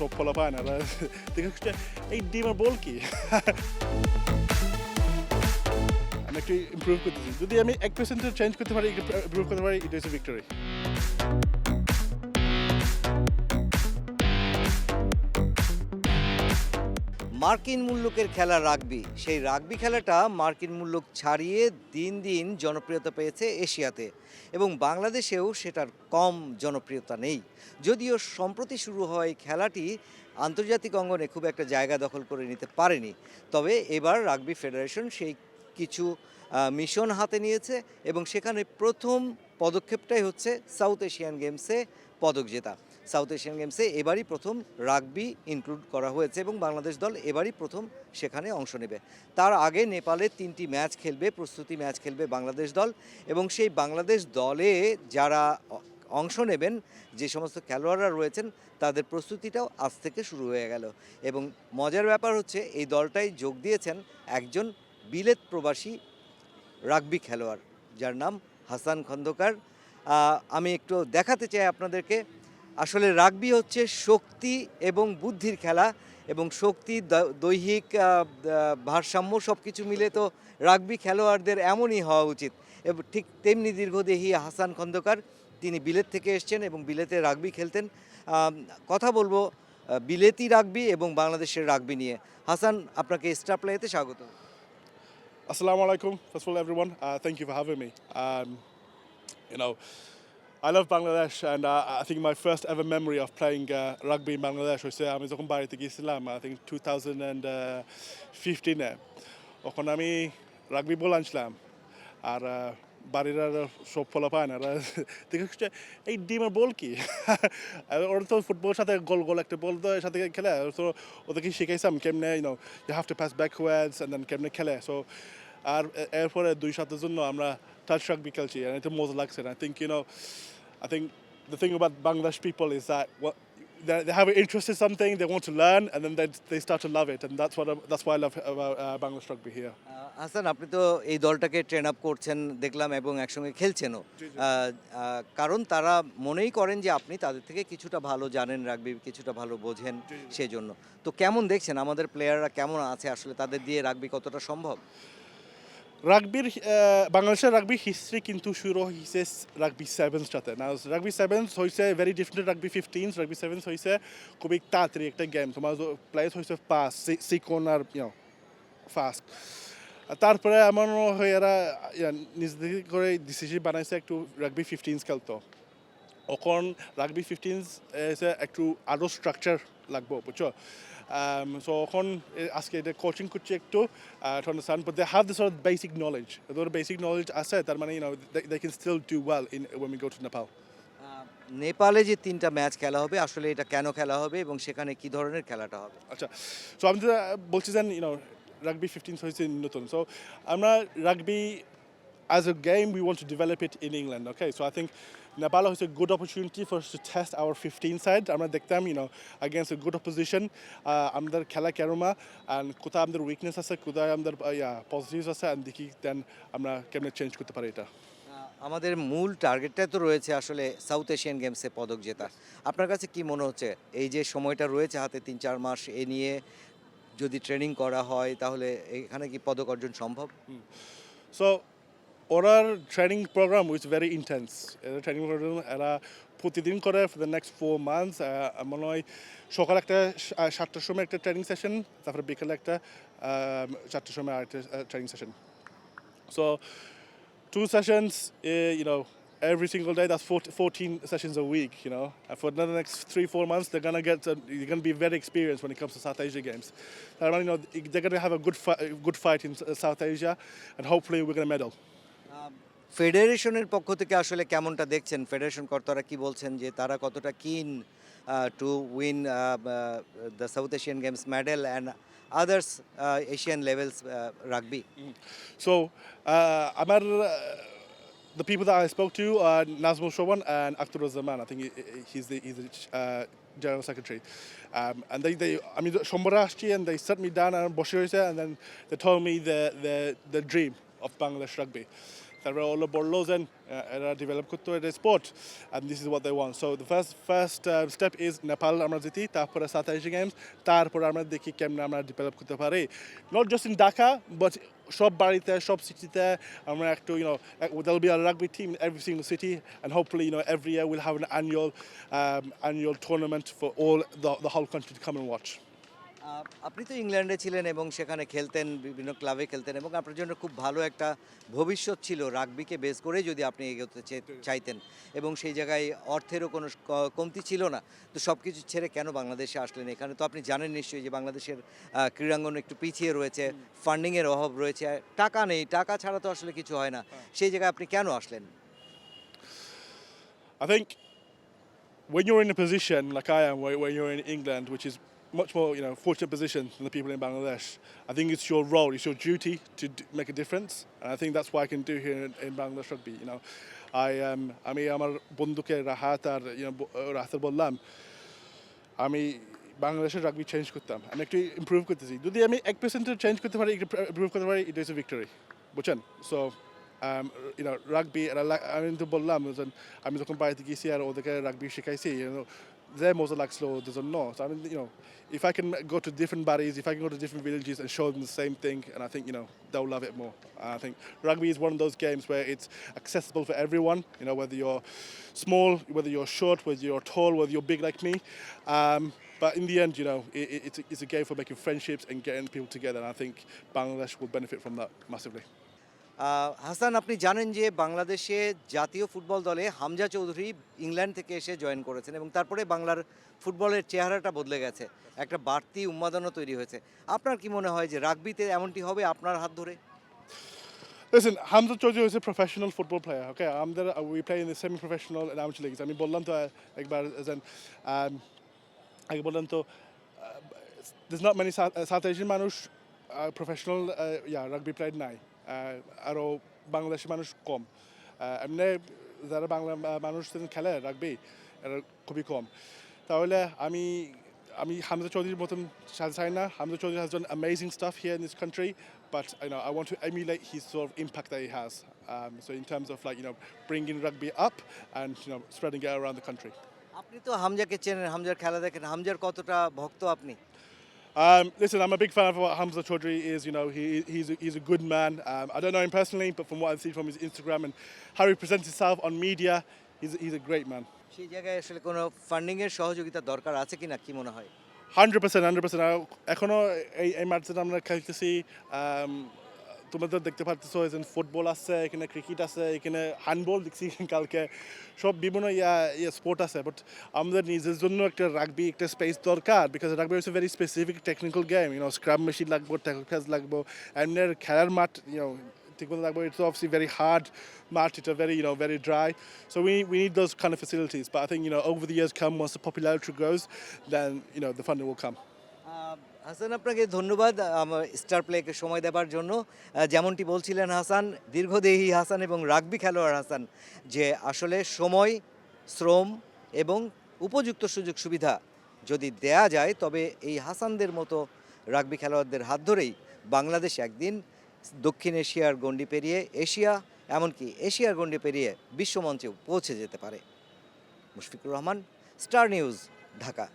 সব ফলা পায় না দেখে এই ডিমের বল কি আমি একটু ইমপ্রুভ করতেছি যদি আমি 1% চেঞ্জ করতে পারি ইমপ্রুভ করতে পারি ইট ইজ এ ভিক্টরি মার্কিন মুল্লুকের খেলা রাগবি, সেই রাগবি খেলাটা মার্কিন মুল্লুক ছাড়িয়ে দিন দিন জনপ্রিয়তা পেয়েছে এশিয়াতে এবং বাংলাদেশেও সেটার কম জনপ্রিয়তা নেই। যদিও সম্প্রতি শুরু হয় খেলাটি আন্তর্জাতিক অঙ্গনে খুব একটা জায়গা দখল করে নিতে পারেনি, তবে এবার রাগবি ফেডারেশন সেই কিছু মিশন হাতে নিয়েছে এবং সেখানে প্রথম পদক্ষেপটাই হচ্ছে সাউথ এশিয়ান গেমসে পদক জেতা। সাউথ এশিয়ান গেমসে এবারই প্রথম রাগবি ইনক্লুড করা হয়েছে এবং বাংলাদেশ দল এবারই প্রথম সেখানে অংশ নেবে। তার আগে নেপালে 3টি ম্যাচ খেলবে, প্রস্তুতি ম্যাচ খেলবে বাংলাদেশ দল এবং সেই বাংলাদেশ দলে যারা অংশ নেবেন, যে সমস্ত খেলোয়াড়রা রয়েছেন তাদের প্রস্তুতিটাও আজ থেকে শুরু হয়ে গেল এবং মজার ব্যাপার হচ্ছে এই দলটাই যোগ দিয়েছেন একজন বিলেত প্রবাসী রাগবি খেলোয়াড় যার নাম হাসান খন্দকার। আমি একটু দেখাতে চাই আপনাদেরকে, আসলে রাগবি হচ্ছে শক্তি এবং বুদ্ধির খেলা এবং শক্তি দৈহিক ভারসাম্য সব কিছু মিলে তো রাগবি খেলোয়াড়দের এমনই হওয়া উচিত এবং ঠিক তেমনি দীর্ঘদেহী হাসান খন্দকার, তিনি বিলেত থেকে এসছেন এবং বিলেতে রাগবি খেলতেন। কথা বলবো বিলেতি রাগবি এবং বাংলাদেশের রাগবি নিয়ে। হাসান, আপনাকে স্টার প্লেতে স্বাগত। Assalamu alaikum, first of all, everyone. Thank you for having me. I love Bangladesh, and I think my first ever memory of playing rugby in Bangladesh was আমি যখন বাড়িতে গিয়েছিলাম, I think 2015-এ। ওখানে আমি রাগবি বল আনছিলাম আর বাড়ির সব ফলা পায় না দেখে এই ডিমের বল কি ওরা তো ফুটবলের সাথে গোল গোল একটা বল তো সাথে খেলে, তো ওদেরকে শিখাইছিলাম কেমনে you have to pass backwards and then কেমনে খেলে। সো আর এরপরে 2 সপ্তাহের জন্য আমরা টাচ রাগবি খেলছি, এটা মজা লাগছে। I think the thing about Bangladesh people is that they have an interest in something, they want to learn, and then they start to love it, and that's why I love about Bangladesh rugby here. Hasan, আপনি তো এই দলটাকে train up করছেন দেখলাম এবং একসঙ্গে খেলছেনও, কারণ তারা মনেই করেন যে আপনি তাদের থেকে কিছুটা ভালো জানেন রাগবি, কিছুটা ভালো বোঝেন, সেই জন্য। তো কেমন দেখছেন আমাদের প্লেয়াররা কেমন আছে, আসলে তাদের দিয়ে রাগবি কতটা সম্ভব? রাগবির বাংলাদেশের রাগবির হিস্ট্রি কিন্তু শুরু হয়েছে রাগবি সেভেন্স সাথে না। রাগবি সেভেন্স হয়েছে very different rugby 15। Rugby sevens হয়েছে খুবই তাড়াতাড়ি একটা গেম, তোমার প্লেয়ার হয়েছে ফাস্ট সিকোন আর ফাস্ট। তারপরে এমন হয়ে এরা নিজেদের করে ডিসিশন বানাইছে একটু রাগবি 15 খেলতো। এখন রাগবি 15 একটু আরও স্ট্রাকচার লাগবে, বুঝছো? So এখন আজকে এটা কোচিং করছি একটু to understand, but they have this sort of basic knowledge. Their basic knowledge আছে, তার মানে they can still do well when we go to Nepal. নেপালে যে 3টা ম্যাচ খেলা হবে, আসলে এটা কেন খেলা হবে এবং সেখানে কি ধরনের খেলাটা হবে? আচ্ছা, সো আমি বলছি যে রাগবি 15 হয়েছে নতুন, সো আমরা rugby as a game we want to develop it in England. Okay, so I think Nepal is a good opportunity for us to test our 15 side. আমরা দেখতাম against a good opposition আমাদের খেলা কেরমা and কোথায় আমাদের weakness আছে, কোথায় আমাদের positives আছে, and দেখি দেন আমরা কেমনে চেঞ্জ করতে পারি এটা। আমাদের মূল টার্গেটটা তো রয়েছে আসলে সাউথ এশিয়ান গেমসে পদক জেতা। আপনার কাছে কি মনে হচ্ছে এই যে সময়টা রয়েছে হাতে 3-4 মাস, এ নিয়ে যদি ট্রেনিং করা হয় তাহলে এখানে কি পদক অর্জন সম্ভব? সো ওরার training program was very intense. Training program এরা প্রতিদিন করে ফর দ্য নেক্সট 4 মান্থস। মনে হয় সকাল একটা 7টার সময় একটা ট্রেনিং সেশন, তারপরে বিকেলে একটা 4টার সময় আরেকটা training session. So 2 sessions, every single day. That's 14 sessions a week. And for the next 3-4 months, they're gonna be very experienced when it comes to South Asia games. They're gonna have a good fight in South Asia, and hopefully we're gonna medal. ফেডারেশনের পক্ষ থেকে আসলে কেমনটা দেখছেন? Federation কর্তারা কি বলছেন যে তারা কতটা কিন to win the south Asian games medal and others Asian levels rugby? So, the people that I spoke to are Nazmul Shoban and Akhtar Zaman. I think he's the general secretary. And Shombara আসছি and they sat me down and বসে হয়েছে, and then they told me the dream of Bangladesh rugby. তারপরে হলো বললো যে এরা develop করতে এটা sport and this is what they want so the first step is Nepal আমরা জিতি তারপরে 27 গেমস তারপরে আমরা দেখি কেমনে আমরা ডেভেলপ করতে পারি not just in Dhaka but সব বাড়িতে সব সিটিতে আমরা একটু there'll be a rugby team in every single city and hopefully every year we'll have an annual tournament for all the whole country to come and watch. আপনি তো ইংল্যান্ডে ছিলেন এবং সেখানে খেলতেন বিভিন্ন ক্লাবে খেলতেন এবং আপনার জন্য খুব ভালো একটা ভবিষ্যৎ ছিল রাগবিকে বেস করে যদি আপনি এগোতে চাইতেন এবং সেই জায়গায় অর্থেরও কোনো কমতি ছিল না তো সব কিছু ছেড়ে কেন বাংলাদেশে আসলেন এখানে তো আপনি জানেন নিশ্চয়ই যে বাংলাদেশের ক্রীড়াঙ্গন একটু পিছিয়ে রয়েছে ফান্ডিংয়ের অভাব রয়েছে টাকা নেই টাকা ছাড়া তো আসলে কিছু হয় না সেই জায়গায় আপনি কেন আসলেন I think when you're in a position like I am, where you're in England, which is much more, fortunate position than the people in Bangladesh, I think it's your role, it's your duty to make a difference, and I think that's what I can do here in Bangladesh rugby. আমি আমার বন্ধুকে রাহাত আর রাহাতের বললাম আমি বাংলাদেশের rugby change করতাম আমি একটু ইমপ্রুভ করতেছি যদি আমি 1% চেঞ্জ করতে পারি একটু ইমপ্রুভ করতে পারি ইট ইজ এ ভিক্টরি বুঝছেন সো রাগবি আমি তো বললাম আমি যখন বাড়িতে গেছি আর ওদেরকে রাগবি শেখাইছি their most লাগছিল doesn't know so I mean if I can go to different bodies if I can go to different villages and show them the same thing and I think they'll love it more I think rugby is one of those games where it's accessible for everyone whether you're small whether you're short whether you're tall whether you're big like me but in the end it's a game for making friendships and getting people together and I think Bangladesh will benefit from that massively Hasan আপনি জানেন যে বাংলাদেশে জাতীয় football দলে Hamza Chowdhury England থেকে এসে join করেছেন এবং তারপরে বাংলার ফুটবলের চেহারাটা বদলে গেছে একটা বাড়তি উন্মাদনা তৈরি হয়েছে আপনার কি মনে হয় যে রাগবিতে এমনটি হবে আপনার হাত ধরে Listen, Hamza Choudhury is a professional football player. Okay, we play in the semi-professional and amateur leagues. আমি বললাম তো একবার আগে বললাম তো there's not many South Asian মানুষ professional rugby played নাই আরও বাংলাদেশি মানুষ কম এমনি যারা বাংলা মানুষ খেলে রাগবি এরা খুবই কম তাহলে আমি হামজা চৌধুরীর মতন চাই না Hamza Chowdhury has done amazing stuff here in this country but I want to emulate his sort of impact that he has so in terms of bringing rugby up and spreading it around the country আপনি তো হামজাকে চেনেন হামজার খেলা দেখেন হামজার কতটা ভক্ত আপনি Listen, I'm a big fan of what Hamza Chaudhry is. He's a good man. I don't know him personally, but from what I've seen from his Instagram and how he presents himself on media, he's a great man. সেই জায়গায় আসলে কোনো funding এর সহযোগিতা দরকার আছে কিনা কি মনে হয় 100%. এখনো এই মাঠে আমরা খেলতেছি তোমাদের দেখতে পাচ্ছ ফুটবল আছে এখানে ক্রিকেট আছে এখানে হ্যান্ডবল দেখছি কালকে সব বিভিন্ন স্পোর্ট আছে বাট আমাদের নিজের জন্য একটা রাগবি একটা স্পেস দরকার because rugby is a very specific technical game scrum machine লাগবো ট্যাকল ক্যাচ লাগবো এমনি খেলার মাঠ ঠিক মতো লাগবো ইটস অবভিয়াসলি ভেরি হার্ড মাঠ এটা very dry so we need those kind of facilities but I think over the years come once the popularity grows then the funding will come Hasan আপনাকে ধন্যবাদ আমার স্টার প্লেকে সময় দেওয়ার জন্য যেমনটি বলছিলেন হাসান দীর্ঘদেহী হাসান এবং রাগবি খেলোয়াড় হাসান যে আসলে সময় শ্রম এবং উপযুক্ত সুযোগ সুবিধা যদি দেয়া যায় তবে এই হাসানদের মতো রাগবি খেলোয়াড়দের হাত ধরেই বাংলাদেশ একদিন দক্ষিণ এশিয়ার গণ্ডি পেরিয়ে এশিয়া এমনকি এশিয়ার গণ্ডি পেরিয়ে বিশ্বমঞ্চেও পৌঁছে যেতে পারে মুশফিকুর রহমান স্টার নিউজ ঢাকা